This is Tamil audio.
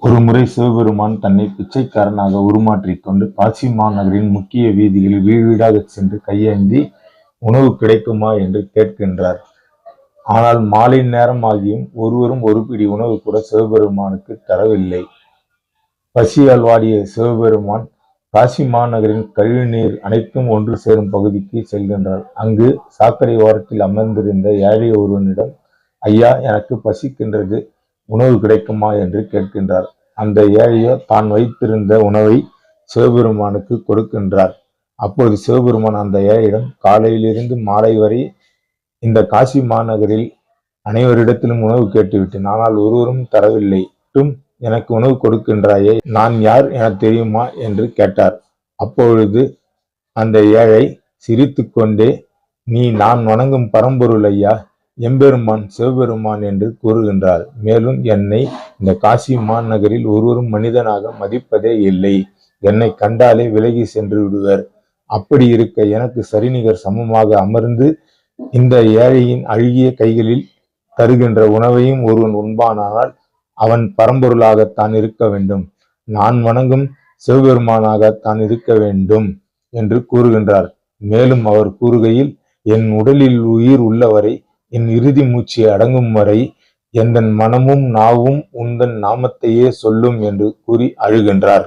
ஒருமுறை சிவபெருமான் தன்னை பிச்சைக்காரனாக உருமாற்றிக் கொண்டு காசி மாநகரின் முக்கிய வீதிகளில் வீடு வீடாகச் சென்று கையேந்தி உணவு கிடைக்குமா என்று கேட்கின்றார். ஆனால் மாலை நேரம் ஆகியும் ஒருவரும் ஒரு பிடி உணவு கூட சிவபெருமானுக்கு தரவில்லை. பசியால் வாடிய சிவபெருமான் காசி மாநகரின் கழிவுநீர் அனைத்தும் ஒன்று சேரும் பகுதிக்கு செல்கின்றார். அங்கு சாக்கடை ஓரத்தில் அமர்ந்திருந்த ஏழை ஒருவனிடம், ஐயா, எனக்கு பசிக்கின்றது, உணவு கிடைக்குமா என்று கேட்கின்றார். அந்த ஏழையோ தான் வைத்திருந்த உணவை சிவபெருமானுக்கு கொடுக்கின்றார். அப்போது சிவபெருமான் அந்த ஏழையிடம், காலையிலிருந்து மாலை வரை இந்த காசி மாநகரில் அனைவரிடத்திலும் உணவு கேட்டுவிட்டேன், ஆனால் ஒருவரும் தரவில்லை. எனக்கு உணவு கொடுக்கின்றாயே, நான் யார் என தெரியுமா என்று கேட்டார். அப்பொழுது அந்த ஏழை சிரித்து கொண்டே, நீ நான் வணங்கும் பரம்பொருள் ஐயா, எம்பெருமான் சிவபெருமான் என்று கூறுகின்றார். மேலும் என்னை இந்த காசி மாநகரில் ஒருவரும் மனிதனாக மதிப்பதே இல்லை. என்னை கண்டாலே விலகி சென்று விடுவர். அப்படி இருக்க எனக்கு சரிநிகர் சமமாக அமர்ந்து இந்த ஏழையின் அழுகிய கைகளில் தருகின்ற உணவையும் ஒருவன் உண்பானால் அவன் பரம்பொருளாகத்தான் இருக்க வேண்டும், நான் வணங்கும் சிவபெருமானாகத்தான் இருக்க வேண்டும் என்று கூறுகின்றார். மேலும் அவர் கூறுகையில், என் உடலில் உயிர் உள்ளவரை, என் இறுதி மூச்சு அடங்கும் வரை எந்தன் மனமும் நாவும் உந்தன் நாமத்தையே சொல்லும் என்று கூறி அழுகின்றார்.